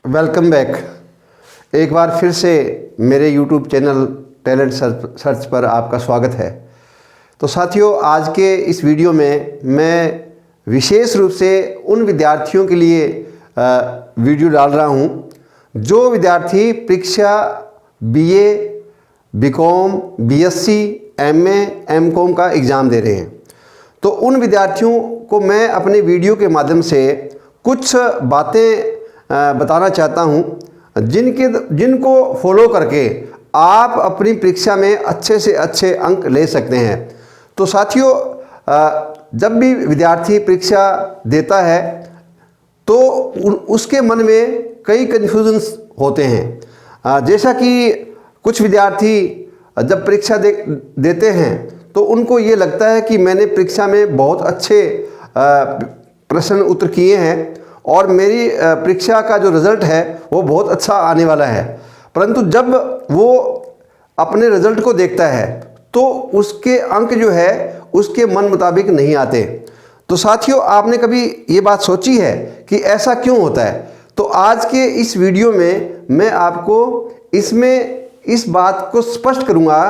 Welcome back. एक बार फिर से मेरे YouTube चैनल टैलेंट सर्च पर आपका स्वागत है। तो साथियों, आज के इस वीडियो में मैं विशेष रूप से उन विद्यार्थियों के लिए वीडियो डाल रहा हूं जो विद्यार्थी परीक्षा BA, BCom, BSc, MA, MCom का एग्ज़ाम दे रहे हैं। तो उन विद्यार्थियों को मैं अपने वीडियो के माध्यम से कुछ बातें बताना चाहता हूं जिनको फॉलो करके आप अपनी परीक्षा में अच्छे से अच्छे अंक ले सकते हैं। तो साथियों, जब भी विद्यार्थी परीक्षा देता है तो उसके मन में कई कन्फ्यूजन्स होते हैं। जैसा कि कुछ विद्यार्थी जब परीक्षा देते हैं तो उनको ये लगता है कि मैंने परीक्षा में बहुत अच्छे प्रश्न उत्तर किए हैं और मेरी परीक्षा का जो रिज़ल्ट है वो बहुत अच्छा आने वाला है। परंतु जब वो अपने रिज़ल्ट को देखता है तो उसके अंक जो है उसके मन मुताबिक नहीं आते। तो साथियों, आपने कभी ये बात सोची है कि ऐसा क्यों होता है? तो आज के इस वीडियो में मैं आपको इस बात को स्पष्ट करूँगा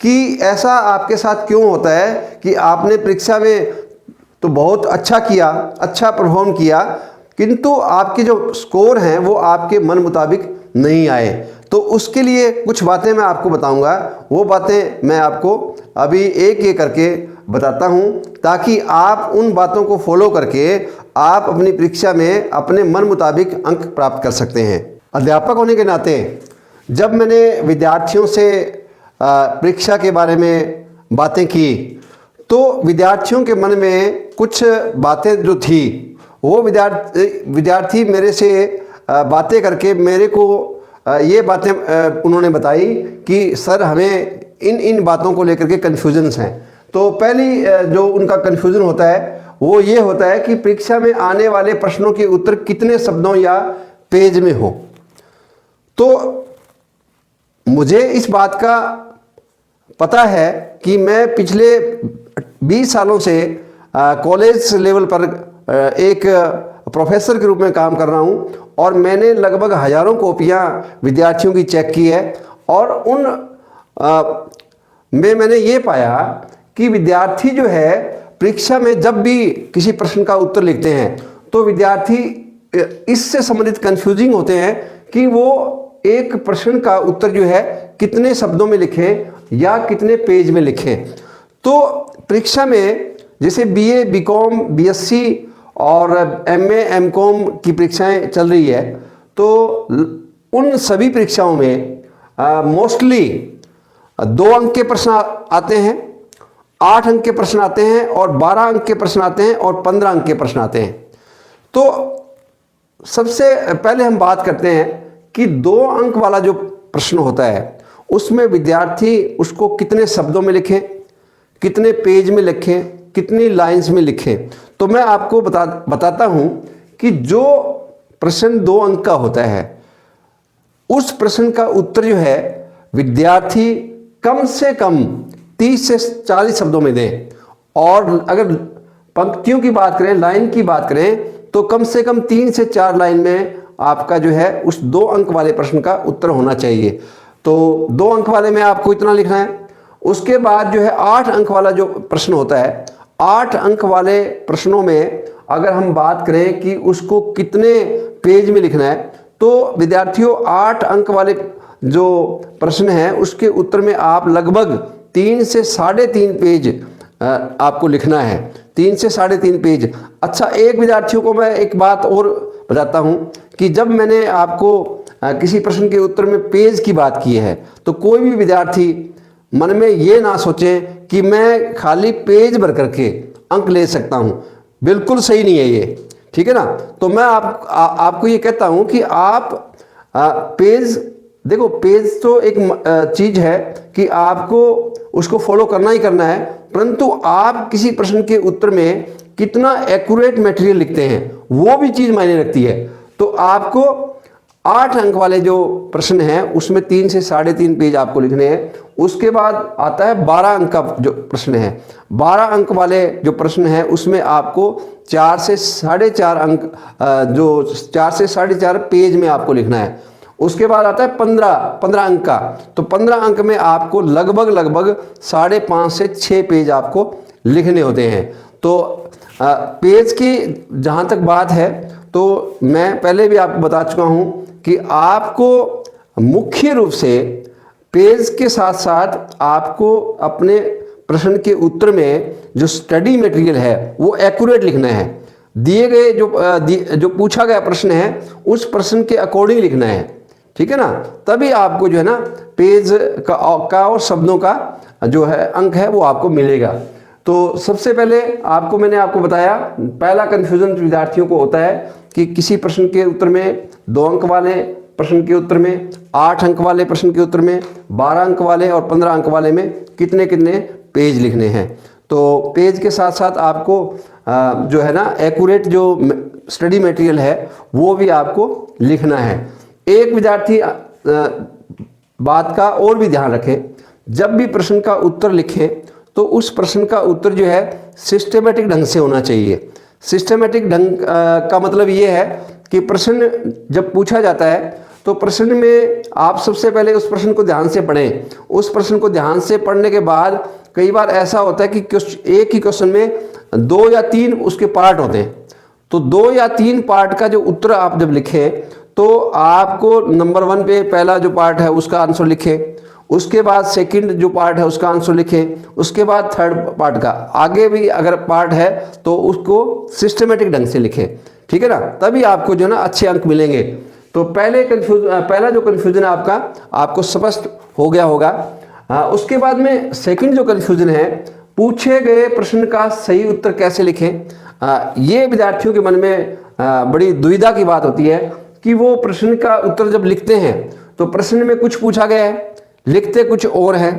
कि ऐसा आपके साथ क्यों होता है कि आपने परीक्षा में तो बहुत अच्छा किया, अच्छा परफॉर्म किया, किंतु आपके जो स्कोर हैं वो आपके मन मुताबिक नहीं आए। तो उसके लिए कुछ बातें मैं आपको बताऊंगा। वो बातें मैं आपको अभी एक एक करके बताता हूं ताकि आप उन बातों को फॉलो करके आप अपनी परीक्षा में अपने मन मुताबिक अंक प्राप्त कर सकते हैं। अध्यापक होने के नाते जब मैंने विद्यार्थियों से परीक्षा के बारे में बातें की तो विद्यार्थियों के मन में कुछ बातें जो थी वो विद्यार्थी मेरे से बातें करके मेरे को ये बातें उन्होंने बताई कि सर, हमें इन बातों को लेकर के कन्फ्यूजन्स हैं। तो पहली जो उनका कन्फ्यूज़न होता है वो ये होता है कि परीक्षा में आने वाले प्रश्नों के उत्तर कितने शब्दों या पेज में हो। तो मुझे इस बात का पता है कि मैं पिछले 20 सालों से कॉलेज लेवल पर एक प्रोफेसर के रूप में काम कर रहा हूं और मैंने लगभग हज़ारों कॉपियां विद्यार्थियों की चेक की है और उन में मैंने ये पाया कि विद्यार्थी जो है परीक्षा में जब भी किसी प्रश्न का उत्तर लिखते हैं तो विद्यार्थी इससे संबंधित कंफ्यूजिंग होते हैं कि वो एक प्रश्न का उत्तर जो है कितने शब्दों में लिखें या कितने पेज में लिखें। तो परीक्षा में जैसे BA, BCom, BSc और MA, MCom की परीक्षाएं चल रही है तो उन सभी परीक्षाओं में मोस्टली 2 अंक के प्रश्न आते हैं, 8 अंक के प्रश्न आते हैं और 12 अंक के प्रश्न आते हैं और 15 अंक के प्रश्न आते हैं। तो सबसे पहले हम बात करते हैं कि 2 अंक वाला जो प्रश्न होता है उसमें विद्यार्थी उसको कितने शब्दों में लिखें, कितने पेज में लिखें, कितनी लाइंस में लिखें। तो मैं आपको बताता हूं कि जो प्रश्न 2 अंक का होता है उस प्रश्न का उत्तर जो है विद्यार्थी कम से कम 30 से 40 शब्दों में दें और अगर पंक्तियों की बात करें, लाइन की बात करें तो कम से कम 3 से 4 लाइन में आपका जो है उस 2 अंक वाले प्रश्न का उत्तर होना चाहिए। तो 2 अंक वाले में आपको इतना लिखना है। उसके बाद जो है 8 अंक वाला जो प्रश्न होता है, 8 अंक वाले प्रश्नों में अगर हम बात करें कि उसको कितने पेज में लिखना है तो विद्यार्थियों 8 अंक वाले जो प्रश्न हैं उसके उत्तर में आप लगभग 3 से 3.5 पेज आपको लिखना है। 3 से 3.5 पेज। अच्छा, एक विद्यार्थियों को मैं एक बात और बताता हूं कि जब मैंने आपको किसी प्रश्न के उत्तर में पेज की बात की है तो कोई भी विद्यार्थी मन में ये ना सोचें कि मैं खाली पेज भर करके अंक ले सकता हूं। बिल्कुल सही नहीं है ये, ठीक है ना। तो मैं आपको ये कहता हूं कि आप पेज देखो, पेज तो एक चीज़ है कि आपको उसको फॉलो करना ही करना है, परंतु आप किसी प्रश्न के उत्तर में कितना एक्यूरेट मटेरियल लिखते हैं वो भी चीज़ मायने रखती है। तो आपको 8 अंक वाले जो प्रश्न हैं उसमें 3 से 3.5 पेज आपको लिखने हैं। उसके बाद आता है 12 अंक का जो प्रश्न है। 12 अंक वाले जो प्रश्न है उसमें आपको 4 से 4.5 अंक जो 4 से 4.5 पेज में आपको लिखना है। उसके बाद आता है 15 अंक का। तो 15 अंक में आपको लगभग 5.5 से 6 पेज आपको लिखने होते हैं। तो पेज की जहाँ तक बात है तो मैं पहले भी आपको बता चुका हूँ कि आपको मुख्य रूप से पेज के साथ साथ आपको अपने प्रश्न के उत्तर में जो स्टडी मटेरियल है वो एक्यूरेट लिखना है। दिए गए जो पूछा गया प्रश्न है उस प्रश्न के अकॉर्डिंग लिखना है, ठीक है ना। तभी आपको जो है ना पेज का और शब्दों का जो है अंक है वो आपको मिलेगा। तो सबसे पहले मैंने आपको बताया, पहला कन्फ्यूजन विद्यार्थियों को होता है कि किसी प्रश्न के उत्तर में 2 अंक वाले प्रश्न के उत्तर में, 8 अंक वाले प्रश्न के उत्तर में, 12 अंक वाले और 15 अंक वाले में कितने पेज लिखने हैं। तो पेज के साथ साथ आपको जो है ना एक्यूरेट जो स्टडी मटेरियल है वो भी आपको लिखना है। एक विद्यार्थी बात का और भी ध्यान रखें, जब भी प्रश्न का उत्तर लिखें तो उस प्रश्न का उत्तर जो है सिस्टमेटिक ढंग से होना चाहिए। सिस्टमेटिक ढंग का मतलब ये है कि प्रश्न जब पूछा जाता है तो प्रश्न में आप सबसे पहले उस प्रश्न को ध्यान से पढ़ें। उस प्रश्न को ध्यान से पढ़ने के बाद कई बार ऐसा होता है कि एक ही क्वेश्चन में 2 या 3 उसके पार्ट होते हैं। तो 2 या 3 पार्ट का जो उत्तर आप जब लिखें तो आपको नंबर 1 पे पहला जो पार्ट है उसका आंसर लिखें, उसके बाद सेकंड जो पार्ट है उसका आंसर लिखें, उसके बाद थर्ड पार्ट का, आगे भी अगर पार्ट है तो उसको सिस्टमेटिक ढंग से लिखें, ठीक है ना। तभी आपको जो ना अच्छे अंक मिलेंगे। तो पहला जो कन्फ्यूजन आपको स्पष्ट हो गया होगा। उसके बाद में सेकंड जो कन्फ्यूजन है, पूछे गए प्रश्न का सही उत्तर कैसे लिखें। ये विद्यार्थियों के मन में बड़ी दुविधा की बात होती है कि वो प्रश्न का उत्तर जब लिखते हैं तो प्रश्न में कुछ पूछा गया है, लिखते कुछ और है।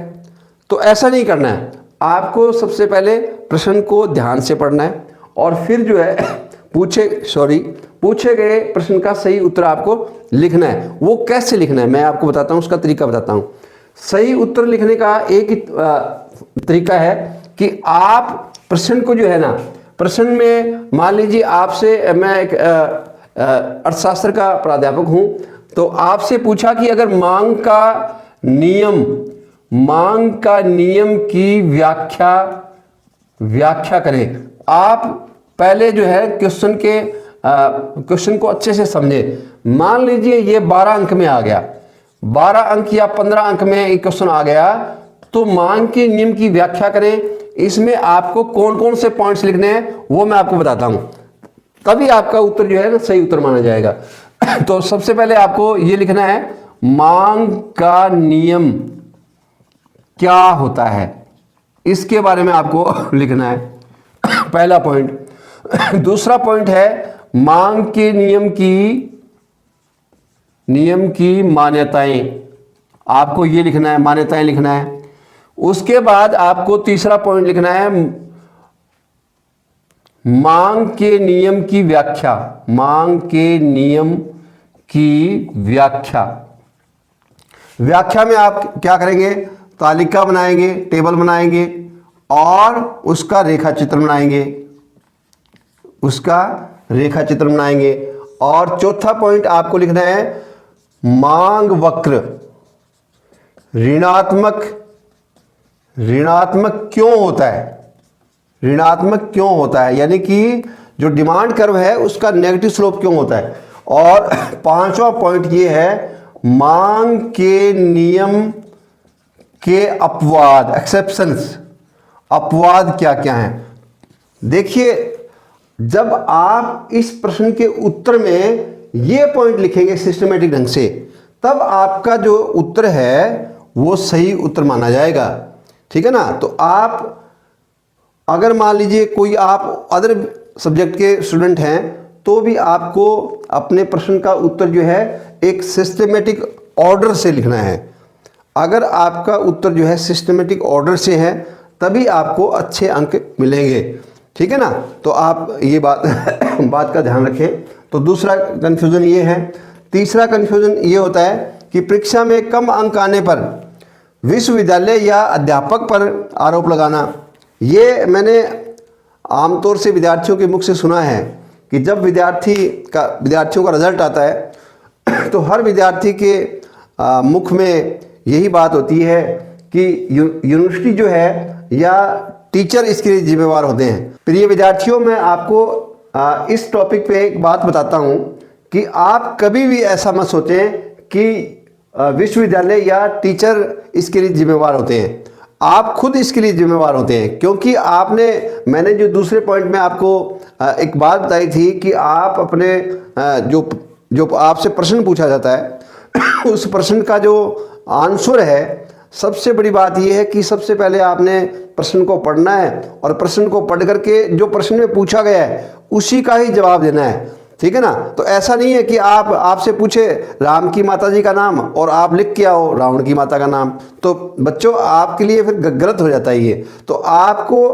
तो ऐसा नहीं करना है। आपको सबसे पहले प्रश्न को ध्यान से पढ़ना है और फिर जो है पूछे गए प्रश्न का सही उत्तर आपको लिखना है। वो कैसे लिखना है मैं आपको बताता हूँ, उसका तरीका बताता हूँ। सही उत्तर लिखने का एक ही तरीका है कि आप प्रश्न को जो है ना, प्रश्न में मान लीजिए आपसे, मैं एक अर्थशास्त्र का प्राध्यापक हूँ, तो आपसे पूछा कि अगर मांग का नियम की व्याख्या करें। आप पहले जो है क्वेश्चन को अच्छे से समझे। मान लीजिए ये 12 अंक में आ गया, 12 अंक या 15 अंक में एक क्वेश्चन आ गया, तो मांग के नियम की व्याख्या करें। इसमें आपको कौन कौन से पॉइंट्स लिखने हैं वो मैं आपको बताता हूं, तभी आपका उत्तर जो है ना सही उत्तर माना जाएगा। तो सबसे पहले आपको ये लिखना है, मांग का नियम क्या होता है, इसके बारे में आपको लिखना है, पहला पॉइंट। दूसरा पॉइंट है मांग के नियम की मान्यताएं, आपको ये लिखना है, मान्यताएं लिखना है। उसके बाद आपको तीसरा पॉइंट लिखना है, मांग के नियम की व्याख्या। मांग के नियम की व्याख्या में आप क्या करेंगे, तालिका बनाएंगे, टेबल बनाएंगे और उसका रेखा चित्र बनाएंगे। और चौथा पॉइंट आपको लिखना है, मांग वक्र ऋणात्मक क्यों होता है, यानी कि जो डिमांड कर्व है उसका नेगेटिव स्लोप क्यों होता है। और पांचवा पॉइंट ये है, मांग के नियम के अपवाद, एक्सेप्शंस, अपवाद क्या क्या हैं। देखिए, जब आप इस प्रश्न के उत्तर में ये पॉइंट लिखेंगे सिस्टमेटिक ढंग से, तब आपका जो उत्तर है वो सही उत्तर माना जाएगा, ठीक है ना। तो आप अगर मान लीजिए कोई आप अदर सब्जेक्ट के स्टूडेंट हैं तो भी आपको अपने प्रश्न का उत्तर जो है एक सिस्टमेटिक ऑर्डर से लिखना है। अगर आपका उत्तर जो है सिस्टमेटिक ऑर्डर से है तभी आपको अच्छे अंक मिलेंगे, ठीक है ना। तो आप ये बात का ध्यान रखें। तो दूसरा कन्फ्यूज़न ये है। तीसरा कन्फ्यूज़न ये होता है कि परीक्षा में कम अंक आने पर विश्वविद्यालय या अध्यापक पर आरोप लगाना। ये मैंने आमतौर से विद्यार्थियों के मुख से सुना है कि जब विद्यार्थियों का रिजल्ट आता है तो हर विद्यार्थी के मुख में यही बात होती है कि यूनिवर्सिटी जो है या टीचर इसके लिए जिम्मेवार होते हैं। प्रिय विद्यार्थियों, मैं आपको इस टॉपिक पे एक बात बताता हूँ कि आप कभी भी ऐसा मत सोचें कि विश्वविद्यालय या टीचर इसके लिए जिम्मेवार होते हैं। आप खुद इसके लिए जिम्मेवार होते हैं, क्योंकि मैंने जो दूसरे पॉइंट में आपको एक बात बताई थी कि आप अपने जो आपसे प्रश्न पूछा जाता है उस प्रश्न का जो आंसर है, सबसे बड़ी बात यह है कि सबसे पहले आपने प्रश्न को पढ़ना है और प्रश्न को पढ़ करके जो प्रश्न में पूछा गया है उसी का ही जवाब देना है। ठीक है ना। तो ऐसा नहीं है कि आपसे पूछे राम की माता जी का नाम और आप लिख के आओ रावण की माता का नाम, तो बच्चों आपके लिए फिर गलत हो जाता है ये। तो आपको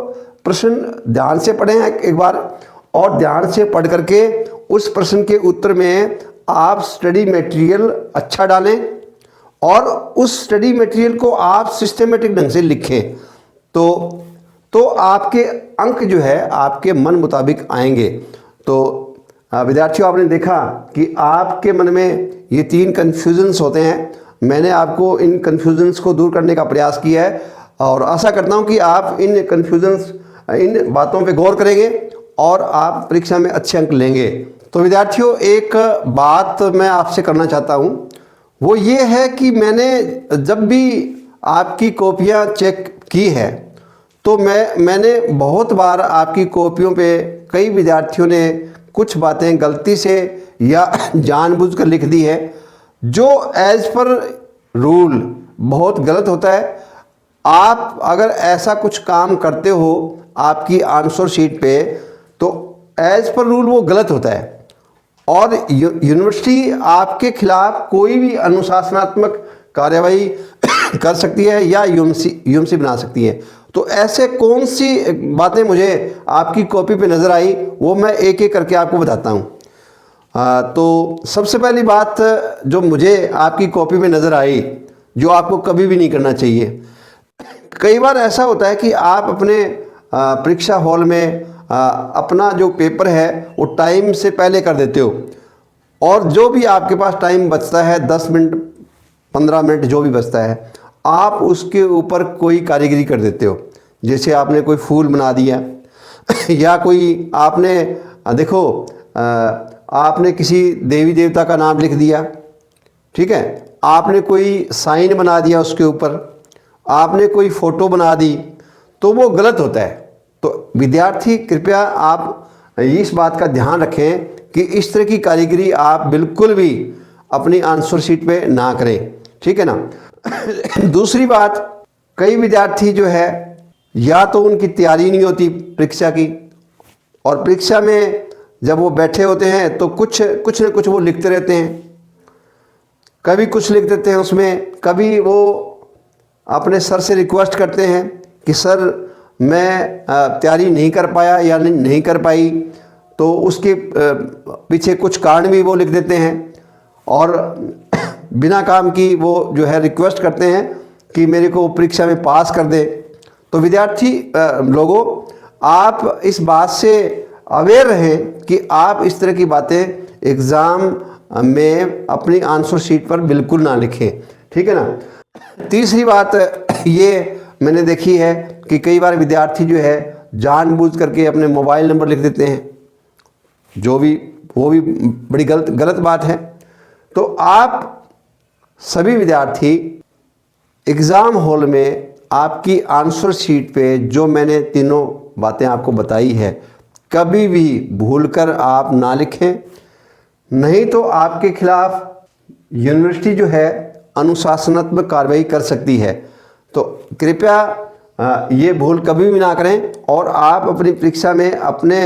प्रश्न ध्यान से पढ़ें एक बार, और ध्यान से पढ़ करके उस प्रश्न के उत्तर में आप स्टडी मटेरियल अच्छा डालें और उस स्टडी मटेरियल को आप सिस्टमेटिक ढंग से लिखें, तो आपके अंक जो है आपके मन मुताबिक आएंगे। तो विद्यार्थियों, आपने देखा कि आपके मन में ये 3 कन्फ्यूजन्स होते हैं। मैंने आपको इन कन्फ्यूजन्स को दूर करने का प्रयास किया है और आशा करता हूँ कि आप इन बातों पे गौर करेंगे और आप परीक्षा में अच्छे अंक लेंगे। तो विद्यार्थियों, एक बात मैं आपसे करना चाहता हूँ, वो ये है कि मैंने जब भी आपकी कॉपियाँ चेक की है तो मैंने बहुत बार आपकी कॉपियों पे कई विद्यार्थियों ने कुछ बातें गलती से या जानबूझकर लिख दी है, जो एज पर रूल बहुत गलत होता है। आप अगर ऐसा कुछ काम करते हो आपकी आंसर शीट पे तो एज पर रूल वो गलत होता है और यूनिवर्सिटी आपके खिलाफ कोई भी अनुशासनात्मक कार्यवाही कर सकती है या यूएमसी बना सकती है। तो ऐसे कौन सी बातें मुझे आपकी कॉपी पे नज़र आई वो मैं एक एक करके आपको बताता हूँ। तो सबसे पहली बात जो मुझे आपकी कॉपी में नज़र आई, जो आपको कभी भी नहीं करना चाहिए, कई बार ऐसा होता है कि आप अपने परीक्षा हॉल में अपना जो पेपर है वो टाइम से पहले कर देते हो और जो भी आपके पास टाइम बचता है 10 मिनट 15 मिनट जो भी बचता है आप उसके ऊपर कोई कारीगरी कर देते हो। जैसे आपने कोई फूल बना दिया या कोई आपने देखो आपने किसी देवी देवता का नाम लिख दिया, ठीक है, आपने कोई साइन बना दिया उसके ऊपर, आपने कोई फ़ोटो बना दी, तो वो गलत होता है। तो विद्यार्थी कृपया आप इस बात का ध्यान रखें कि इस तरह की कारीगरी आप बिल्कुल भी अपनी आंसर शीट पे ना करें, ठीक है ना। दूसरी बात, कई विद्यार्थी जो है या तो उनकी तैयारी नहीं होती परीक्षा की, और परीक्षा में जब वो बैठे होते हैं तो कुछ न कुछ वो लिखते रहते हैं, कभी कुछ लिख देते हैं उसमें, कभी वो अपने सर से रिक्वेस्ट करते हैं कि सर मैं तैयारी नहीं कर पाया या नहीं कर पाई, तो उसके पीछे कुछ कारण भी वो लिख देते हैं और बिना काम की वो जो है रिक्वेस्ट करते हैं कि मेरे को परीक्षा में पास कर दे। तो विद्यार्थी लोगों, आप इस बात से अवेयर रहें कि आप इस तरह की बातें एग्ज़ाम में अपनी आंसर शीट पर बिल्कुल ना लिखें, ठीक है ना। तीसरी बात ये मैंने देखी है कि कई बार विद्यार्थी जो है जानबूझ करके अपने मोबाइल नंबर लिख देते हैं, वो भी बड़ी गलत बात है। तो आप सभी विद्यार्थी एग्ज़ाम हॉल में आपकी आंसर शीट पे जो मैंने तीनों बातें आपको बताई है कभी भी भूलकर आप ना लिखें, नहीं तो आपके खिलाफ यूनिवर्सिटी जो है अनुशासनात्मक कार्रवाई कर सकती है। तो कृपया ये भूल कभी भी ना करें और आप अपनी परीक्षा में अपने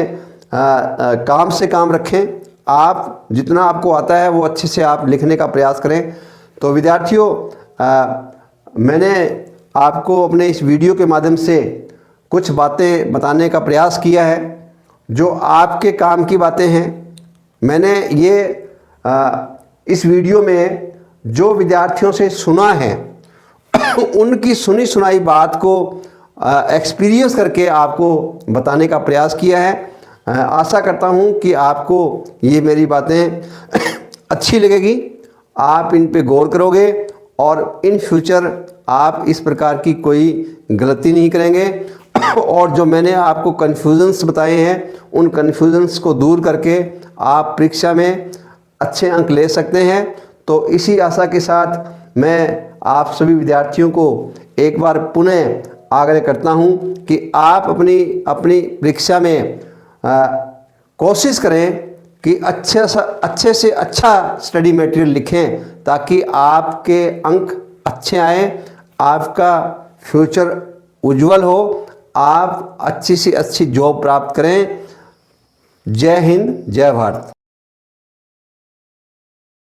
काम से काम रखें। आप जितना आपको आता है वो अच्छे से आप लिखने का प्रयास करें। तो विद्यार्थियों, मैंने आपको अपने इस वीडियो के माध्यम से कुछ बातें बताने का प्रयास किया है जो आपके काम की बातें हैं। मैंने ये इस वीडियो में जो विद्यार्थियों से सुना है उनकी सुनी सुनाई बात को एक्सपीरियंस करके आपको बताने का प्रयास किया है। आशा करता हूं कि आपको ये मेरी बातें अच्छी लगेगी, आप इन पे गौर करोगे और इन फ्यूचर आप इस प्रकार की कोई गलती नहीं करेंगे और जो मैंने आपको कन्फ्यूजन्स बताए हैं उन कन्फ्यूजन्स को दूर करके आप परीक्षा में अच्छे अंक ले सकते हैं। तो इसी आशा के साथ मैं आप सभी विद्यार्थियों को एक बार पुनः आग्रह करता हूं कि आप अपनी परीक्षा में कोशिश करें कि अच्छे से अच्छा स्टडी मटेरियल लिखें ताकि आपके अंक अच्छे आएँ, आपका फ्यूचर उज्जवल हो, आप अच्छी से अच्छी जॉब प्राप्त करें। जय हिंद, जय भारत।